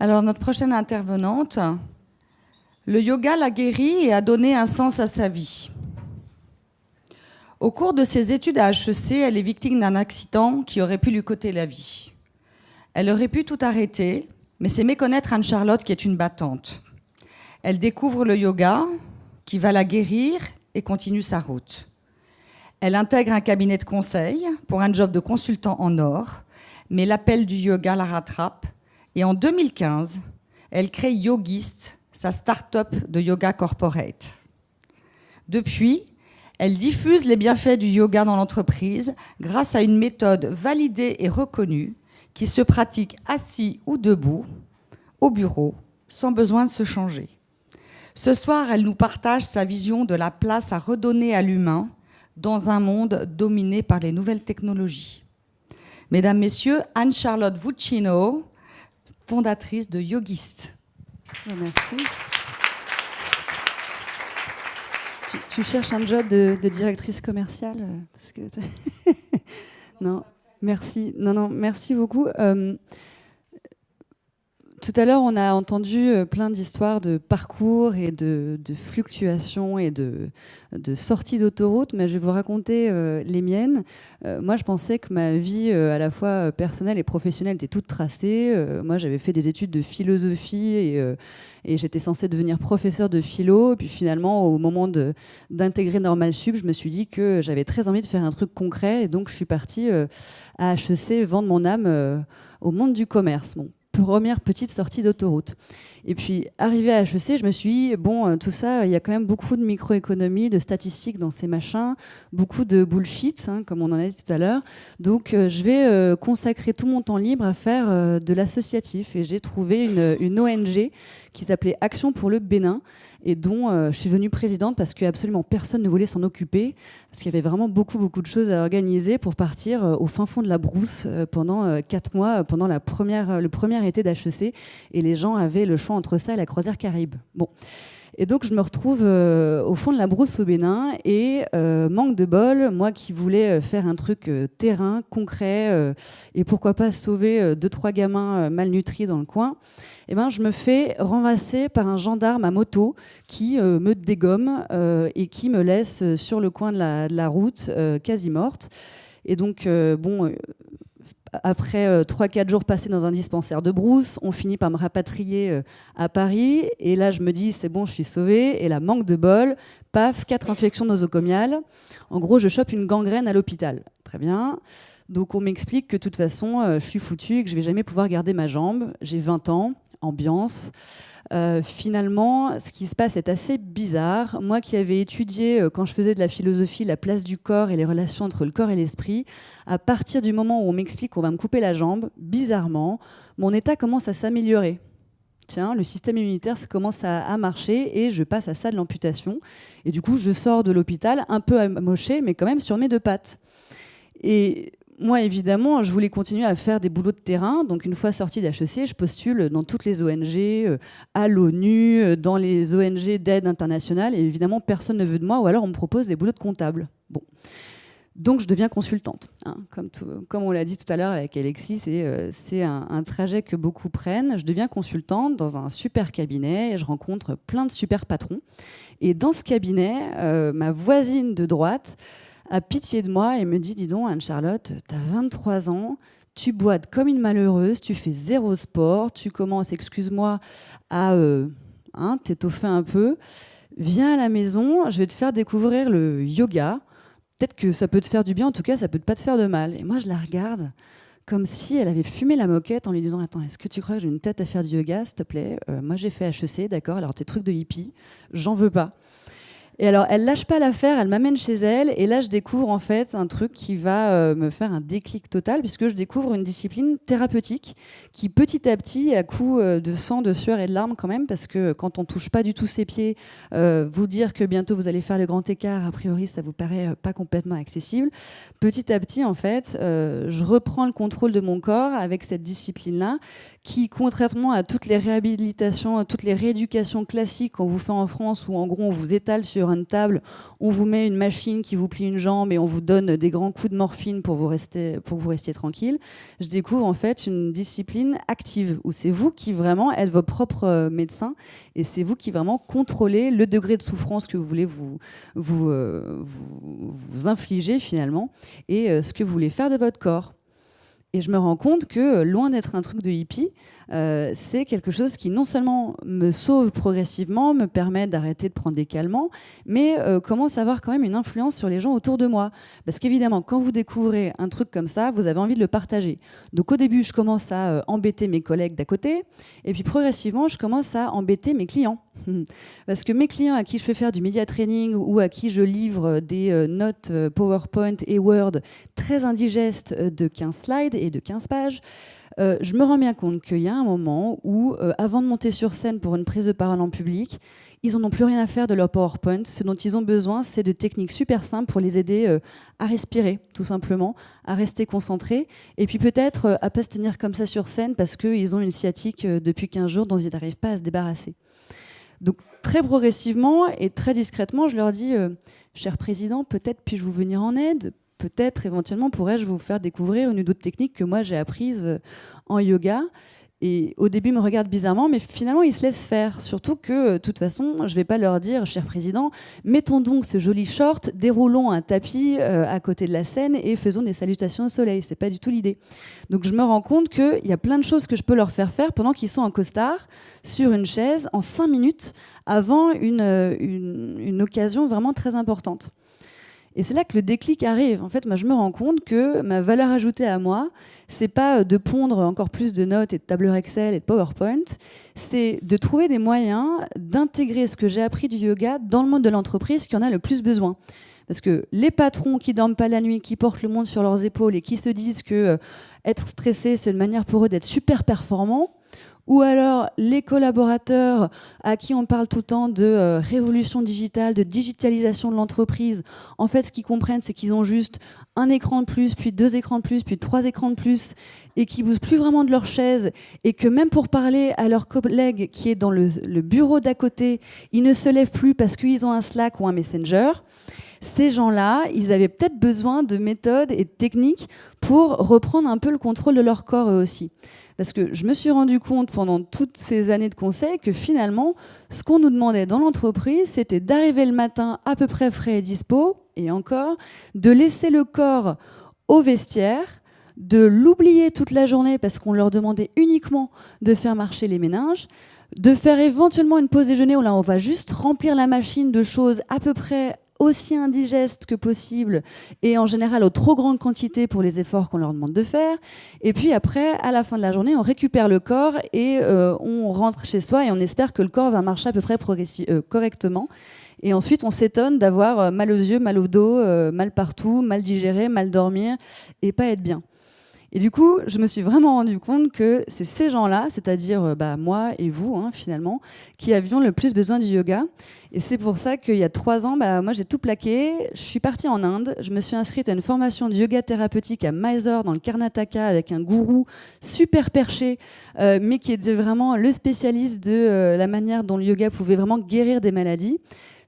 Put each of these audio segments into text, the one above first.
Alors, notre prochaine intervenante, le yoga l'a guérie et a donné un sens à sa vie. Au cours de ses études à HEC, elle est victime d'un accident qui aurait pu lui coûter la vie. Elle aurait pu tout arrêter, mais c'est méconnaître Anne-Charlotte qui est une battante. Elle découvre le yoga, qui va la guérir et continue sa route. Elle intègre un cabinet de conseil pour un job de consultant en or, mais l'appel du yoga la rattrape. Et en 2015, elle crée Yogist, sa start-up de yoga corporate. Depuis, elle diffuse les bienfaits du yoga dans l'entreprise grâce à une méthode validée et reconnue qui se pratique assis ou debout, au bureau, sans besoin de se changer. Ce soir, elle nous partage sa vision de la place à redonner à l'humain dans un monde dominé par les nouvelles technologies. Mesdames, Messieurs, Anne-Charlotte Vuccino, fondatrice de Yogist. Merci. Tu cherches un job de directrice commerciale parce que non, merci. Non, merci beaucoup. Tout à l'heure, on a entendu plein d'histoires de parcours et de fluctuations et de sorties d'autoroute, mais je vais vous raconter les miennes. Moi, je pensais que ma vie, à la fois personnelle et professionnelle, était toute tracée. Moi, j'avais fait des études de philosophie et j'étais censée devenir professeure de philo. Et puis finalement, au moment d'intégrer Normal Sup, je me suis dit que j'avais très envie de faire un truc concret. Et donc, je suis partie à HEC vendre mon âme au monde du commerce. Bon. Première petite sortie d'autoroute. Et puis, arrivée à HEC, je me suis dit, bon, tout ça, il y a quand même beaucoup de microéconomie, de statistiques dans ces machins, beaucoup de bullshit, hein, comme on en a dit tout à l'heure. Donc, je vais consacrer tout mon temps libre à faire de l'associatif. Et j'ai trouvé une ONG qui s'appelait Action pour le Bénin, et dont je suis devenue présidente parce que absolument personne ne voulait s'en occuper, parce qu'il y avait vraiment beaucoup de choses à organiser pour partir au fin fond de la brousse pendant 4 mois, pendant le premier été d'HEC, et les gens avaient le choix entre ça et la croisière Caraïbes. Bon. Et donc, je me retrouve au fond de la brousse au Bénin et manque de bol, moi qui voulais faire un truc terrain, concret, et pourquoi pas sauver 2-3 gamins malnutris dans le coin, eh ben, je me fais renverser par un gendarme à moto qui me dégomme et qui me laisse sur le coin de la route, quasi morte. Et donc, après 3-4 jours passés dans un dispensaire de brousse, on finit par me rapatrier à Paris. Et là, je me dis, c'est bon, je suis sauvée. Et là, manque de bol, paf, 4 infections nosocomiales. En gros, je chope une gangrène à l'hôpital. Très bien. Donc, on m'explique que de toute façon, je suis foutue et que je ne vais jamais pouvoir garder ma jambe. J'ai 20 ans, ambiance. Finalement, ce qui se passe est assez bizarre. Moi qui avais étudié, quand je faisais de la philosophie, la place du corps et les relations entre le corps et l'esprit, à partir du moment où on m'explique qu'on va me couper la jambe, bizarrement, mon état commence à s'améliorer. Tiens, le système immunitaire commence à marcher et je passe à ça de l'amputation. Et du coup, je sors de l'hôpital un peu amochée, mais quand même sur mes 2 pattes. Et moi, évidemment, je voulais continuer à faire des boulots de terrain. Donc, une fois sortie d'HEC, je postule dans toutes les ONG, à l'ONU, dans les ONG d'aide internationale. Et évidemment, personne ne veut de moi, ou alors on me propose des boulots de comptable. Bon. Donc, je deviens consultante. Hein. Comme on l'a dit tout à l'heure avec Alexis, c'est un trajet que beaucoup prennent. Je deviens consultante dans un super cabinet et je rencontre plein de super patrons. Et dans ce cabinet, ma voisine de droite a pitié de moi et me dit, dis donc Anne-Charlotte, t'as 23 ans, tu boites comme une malheureuse, tu fais 0 sport, tu commences, excuse-moi, à t'étoffer un peu. Viens à la maison, je vais te faire découvrir le yoga. Peut-être que ça peut te faire du bien, en tout cas, ça peut pas te faire de mal. Et moi, je la regarde comme si elle avait fumé la moquette en lui disant, attends, est-ce que tu crois que j'ai une tête à faire du yoga, s'il te plaît? Moi, j'ai fait HEC, d'accord, alors tes trucs de hippie, j'en veux pas. Et alors, elle lâche pas l'affaire, elle m'amène chez elle, et là, je découvre en fait un truc qui va me faire un déclic total, puisque je découvre une discipline thérapeutique qui, petit à petit, à coup de sang, de sueur et de larmes quand même, parce que quand on touche pas du tout ses pieds, vous dire que bientôt vous allez faire le grand écart, a priori, ça vous paraît pas complètement accessible. Petit à petit, en fait, je reprends le contrôle de mon corps avec cette discipline-là, qui, contrairement à toutes les réhabilitations, à toutes les rééducations classiques qu'on vous fait en France, où en gros on vous étale sur sur une table, on vous met une machine qui vous plie une jambe et on vous donne des grands coups de morphine pour que vous restiez tranquille. Je découvre en fait une discipline active où c'est vous qui vraiment êtes vos propres médecins et c'est vous qui vraiment contrôlez le degré de souffrance que vous voulez vous infliger finalement et ce que vous voulez faire de votre corps. Et je me rends compte que, loin d'être un truc de hippie, c'est quelque chose qui non seulement me sauve progressivement, me permet d'arrêter de prendre des calmants, mais commence à avoir quand même une influence sur les gens autour de moi. Parce qu'évidemment, quand vous découvrez un truc comme ça, vous avez envie de le partager. Donc au début, je commence à embêter mes collègues d'à côté, et puis progressivement, je commence à embêter mes clients. Parce que mes clients à qui je fais faire du media training ou à qui je livre des notes PowerPoint et Word très indigestes de 15 slides et de 15 pages, je me rends bien compte qu'il y a un moment où, avant de monter sur scène pour une prise de parole en public, ils n'en ont plus rien à faire de leur PowerPoint. Ce dont ils ont besoin, c'est de techniques super simples pour les aider à respirer, tout simplement, à rester concentrés, et puis peut-être à ne pas se tenir comme ça sur scène parce qu'ils ont une sciatique depuis 15 jours dont ils n'arrivent pas à se débarrasser. Donc très progressivement et très discrètement, je leur dis cher président, peut-être puis-je vous venir en aide, peut-être éventuellement pourrais-je vous faire découvrir une ou d'autres techniques que moi j'ai apprises en yoga. Et au début, ils me regardent bizarrement, mais finalement, ils se laissent faire. Surtout que, de toute façon, je ne vais pas leur dire, cher président, mettons donc ce joli short, déroulons un tapis à côté de la scène et faisons des salutations au soleil. Ce n'est pas du tout l'idée. Donc, je me rends compte qu'il y a plein de choses que je peux leur faire faire pendant qu'ils sont en costard, sur une chaise, en 5 minutes, avant une occasion vraiment très importante. Et c'est là que le déclic arrive. En fait, moi, je me rends compte que ma valeur ajoutée à moi, c'est pas de pondre encore plus de notes et de tableurs Excel et de PowerPoint, c'est de trouver des moyens d'intégrer ce que j'ai appris du yoga dans le monde de l'entreprise qui en a le plus besoin. Parce que les patrons qui dorment pas la nuit, qui portent le monde sur leurs épaules et qui se disent que être stressé, c'est une manière pour eux d'être super performants, ou alors les collaborateurs à qui on parle tout le temps de révolution digitale, de digitalisation de l'entreprise, en fait, ce qu'ils comprennent, c'est qu'ils ont juste un écran de plus, puis 2 écrans de plus, puis 3 écrans de plus, et qui bougent plus vraiment de leur chaise, et que même pour parler à leur collègue qui est dans le bureau d'à côté, ils ne se lèvent plus parce qu'ils ont un Slack ou un Messenger. Ces gens-là, ils avaient peut-être besoin de méthodes et de techniques pour reprendre un peu le contrôle de leur corps eux aussi. Parce que je me suis rendu compte pendant toutes ces années de conseil que finalement, ce qu'on nous demandait dans l'entreprise, c'était d'arriver le matin à peu près frais et dispo, et encore, de laisser le corps au vestiaire, de l'oublier toute la journée parce qu'on leur demandait uniquement de faire marcher les méninges, de faire éventuellement une pause déjeuner où là on va juste remplir la machine de choses à peu près aussi indigestes que possible et en général aux trop grandes quantités pour les efforts qu'on leur demande de faire. Et puis après, à la fin de la journée, on récupère le corps et on rentre chez soi et on espère que le corps va marcher à peu près correctement. Et ensuite, on s'étonne d'avoir mal aux yeux, mal au dos, mal partout, mal digérer, mal dormir et pas être bien. Et du coup, je me suis vraiment rendu compte que c'est ces gens-là, c'est-à-dire moi et vous, finalement, qui avions le plus besoin du yoga. Et c'est pour ça qu'il y a 3 ans, moi, j'ai tout plaqué. Je suis partie en Inde. Je me suis inscrite à une formation de yoga thérapeutique à Mysore, dans le Karnataka, avec un gourou super perché, mais qui était vraiment le spécialiste de la manière dont le yoga pouvait vraiment guérir des maladies.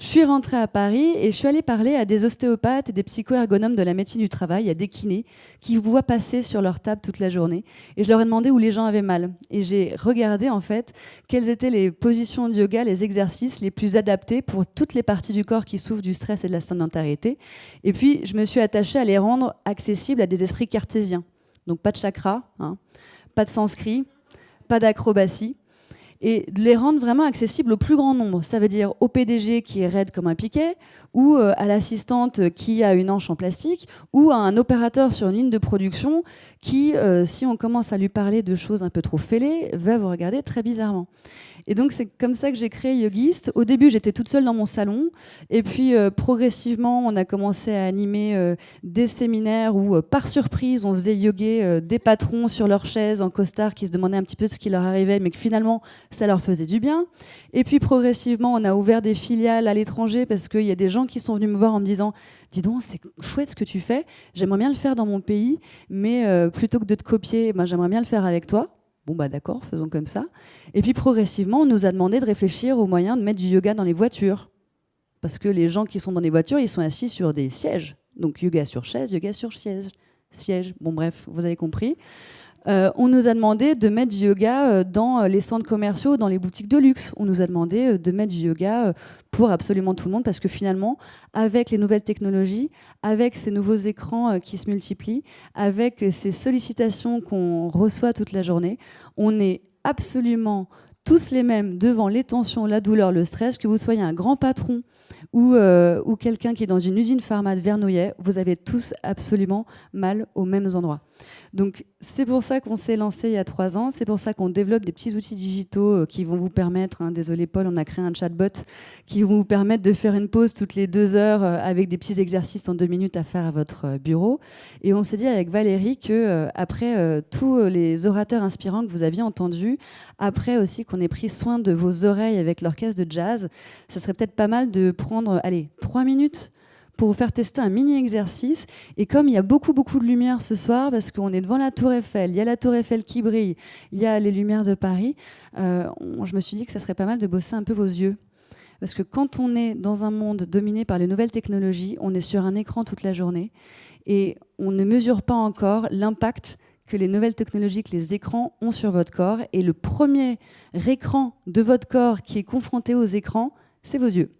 Je suis rentrée à Paris et je suis allée parler à des ostéopathes et des psycho-ergonomes de la médecine du travail, à des kinés qui voient passer sur leur table toute la journée. Et je leur ai demandé où les gens avaient mal. Et j'ai regardé en fait quelles étaient les positions de yoga, les exercices les plus adaptés pour toutes les parties du corps qui souffrent du stress et de la sédentarité. Et puis je me suis attachée à les rendre accessibles à des esprits cartésiens. Donc pas de chakra, pas de sanskrit, pas d'acrobatie. Et de les rendre vraiment accessibles au plus grand nombre. Ça veut dire au PDG qui est raide comme un piquet, ou à l'assistante qui a une hanche en plastique, ou à un opérateur sur une ligne de production qui, si on commence à lui parler de choses un peu trop fêlées, va vous regarder très bizarrement. Et donc c'est comme ça que j'ai créé Yogist. Au début, j'étais toute seule dans mon salon, et puis progressivement, on a commencé à animer des séminaires où, par surprise, on faisait yoguer des patrons sur leur chaise en costard qui se demandaient un petit peu ce qui leur arrivait, mais que finalement, ça leur faisait du bien. Et puis progressivement, on a ouvert des filiales à l'étranger parce qu'il y a des gens qui sont venus me voir en me disant « Dis donc, c'est chouette ce que tu fais, j'aimerais bien le faire dans mon pays, mais plutôt que de te copier, j'aimerais bien le faire avec toi. » Bon, d'accord, faisons comme ça. Et puis progressivement, on nous a demandé de réfléchir aux moyens de mettre du yoga dans les voitures. parce que les gens qui sont dans les voitures, ils sont assis sur des sièges. Donc yoga sur chaise, yoga sur siège. Bon bref, vous avez compris. On nous a demandé de mettre du yoga dans les centres commerciaux, dans les boutiques de luxe. On nous a demandé de mettre du yoga pour absolument tout le monde, parce que finalement, avec les nouvelles technologies, avec ces nouveaux écrans qui se multiplient, avec ces sollicitations qu'on reçoit toute la journée, on est absolument tous les mêmes devant les tensions, la douleur, le stress. Que vous soyez un grand patron ou quelqu'un qui est dans une usine pharma de Vernouillet, vous avez tous absolument mal aux mêmes endroits. Donc c'est pour ça qu'on s'est lancé il y a 3 ans, c'est pour ça qu'on développe des petits outils digitaux qui vont vous permettre, désolé Paul, on a créé un chatbot, qui vont vous permettre de faire une pause toutes les 2 heures avec des petits exercices en 2 minutes à faire à votre bureau. Et on s'est dit avec Valérie que après tous les orateurs inspirants que vous aviez entendus, après aussi qu'on ait pris soin de vos oreilles avec l'orchestre de jazz, ça serait peut-être pas mal de prendre 3 minutes pour vous faire tester un mini-exercice. Et comme il y a beaucoup de lumière ce soir, parce qu'on est devant la Tour Eiffel, il y a la Tour Eiffel qui brille, il y a les lumières de Paris, je me suis dit que ça serait pas mal de bosser un peu vos yeux. Parce que quand on est dans un monde dominé par les nouvelles technologies, on est sur un écran toute la journée et on ne mesure pas encore l'impact que les nouvelles technologies, que les écrans ont sur votre corps. Et le premier écran de votre corps qui est confronté aux écrans, c'est vos yeux.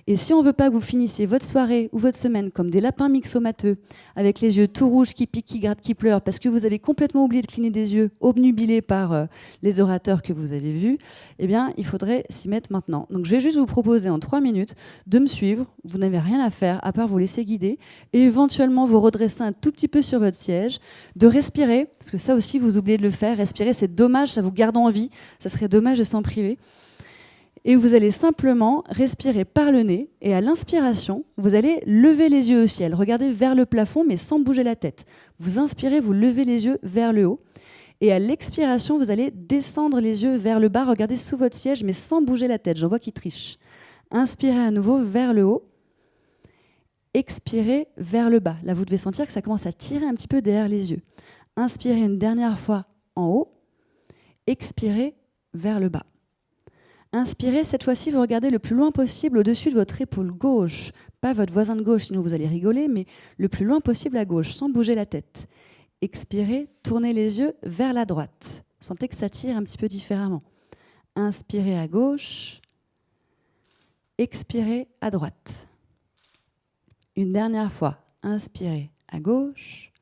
Et si on ne veut pas que vous finissiez votre soirée ou votre semaine comme des lapins myxomateux, avec les yeux tout rouges, qui piquent, qui grattent, qui pleurent, parce que vous avez complètement oublié de cligner des yeux, obnubilés par les orateurs que vous avez vus, eh bien, il faudrait s'y mettre maintenant. Donc, je vais juste vous proposer en 3 minutes de me suivre. Vous n'avez rien à faire, à part vous laisser guider, et éventuellement vous redresser un tout petit peu sur votre siège, de respirer, parce que ça aussi, vous oubliez de le faire. Respirer, c'est dommage, ça vous garde en vie. Ça serait dommage de s'en priver. Et vous allez simplement respirer par le nez. Et à l'inspiration, vous allez lever les yeux au ciel. Regardez vers le plafond, mais sans bouger la tête. Vous inspirez, vous levez les yeux vers le haut. Et à l'expiration, vous allez descendre les yeux vers le bas. Regardez sous votre siège, mais sans bouger la tête. J'en vois qui trichent. Inspirez à nouveau vers le haut. Expirez vers le bas. Là, vous devez sentir que ça commence à tirer un petit peu derrière les yeux. Inspirez une dernière fois en haut. Expirez vers le bas. Inspirez, cette fois-ci, vous regardez le plus loin possible au-dessus de votre épaule gauche. Pas votre voisin de gauche, sinon vous allez rigoler, mais le plus loin possible à gauche, sans bouger la tête. Expirez, tournez les yeux vers la droite. Sentez que ça tire un petit peu différemment. Inspirez à gauche. Expirez à droite. Une dernière fois. Inspirez à gauche.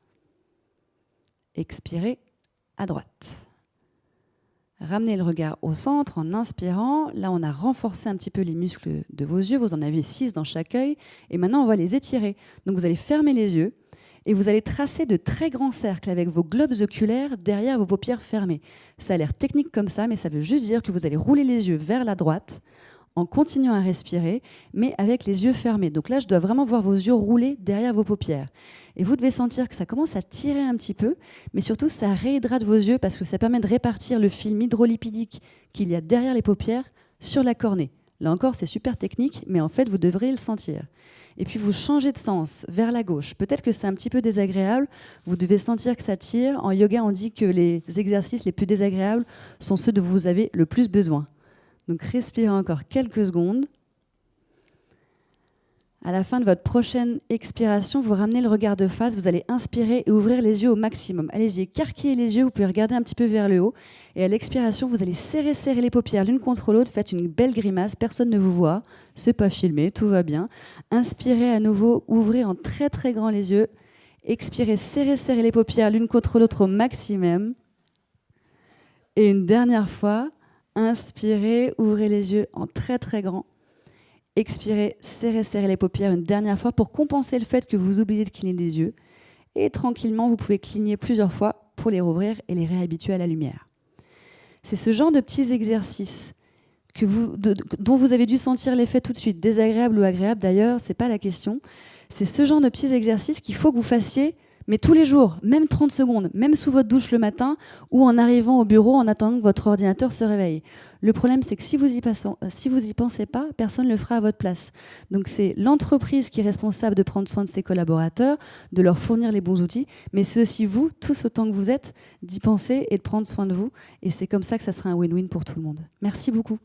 Expirez à droite. Ramenez le regard au centre en inspirant. Là, on a renforcé un petit peu les muscles de vos yeux. Vous en avez 6 dans chaque œil. Et maintenant, on va les étirer. Donc, vous allez fermer les yeux et vous allez tracer de très grands cercles avec vos globes oculaires derrière vos paupières fermées. Ça a l'air technique comme ça, mais ça veut juste dire que vous allez rouler les yeux vers la droite en continuant à respirer, mais avec les yeux fermés. Donc là, je dois vraiment voir vos yeux rouler derrière vos paupières. Et vous devez sentir que ça commence à tirer un petit peu, mais surtout, ça réhydrate vos yeux parce que ça permet de répartir le film hydrolipidique qu'il y a derrière les paupières sur la cornée. Là encore, c'est super technique, mais en fait, vous devriez le sentir. Et puis, vous changez de sens vers la gauche. Peut-être que c'est un petit peu désagréable. Vous devez sentir que ça tire. En yoga, on dit que les exercices les plus désagréables sont ceux dont vous avez le plus besoin. Donc, respirez encore quelques secondes. À la fin de votre prochaine expiration, vous ramenez le regard de face, vous allez inspirer et ouvrir les yeux au maximum. Allez-y, écarquillez les yeux, vous pouvez regarder un petit peu vers le haut. Et à l'expiration, vous allez serrer les paupières l'une contre l'autre, faites une belle grimace, personne ne vous voit, c'est pas filmé, tout va bien. Inspirez à nouveau, ouvrez en très très grand les yeux. Expirez, serrez les paupières l'une contre l'autre au maximum. Et une dernière fois, inspirez, ouvrez les yeux en très très grand. Expirez, serrez les paupières une dernière fois pour compenser le fait que vous oubliez de cligner des yeux. Et tranquillement, vous pouvez cligner plusieurs fois pour les rouvrir et les réhabituer à la lumière. C'est ce genre de petits exercices dont vous avez dû sentir l'effet tout de suite, désagréable ou agréable d'ailleurs, c'est pas la question. C'est ce genre de petits exercices qu'il faut que vous fassiez, mais tous les jours, même 30 secondes, même sous votre douche le matin ou en arrivant au bureau en attendant que votre ordinateur se réveille. Le problème, c'est que si vous y pensez pas, personne ne le fera à votre place. Donc c'est l'entreprise qui est responsable de prendre soin de ses collaborateurs, de leur fournir les bons outils, mais c'est aussi vous, tous autant que vous êtes, d'y penser et de prendre soin de vous. Et c'est comme ça que ça sera un win-win pour tout le monde. Merci beaucoup.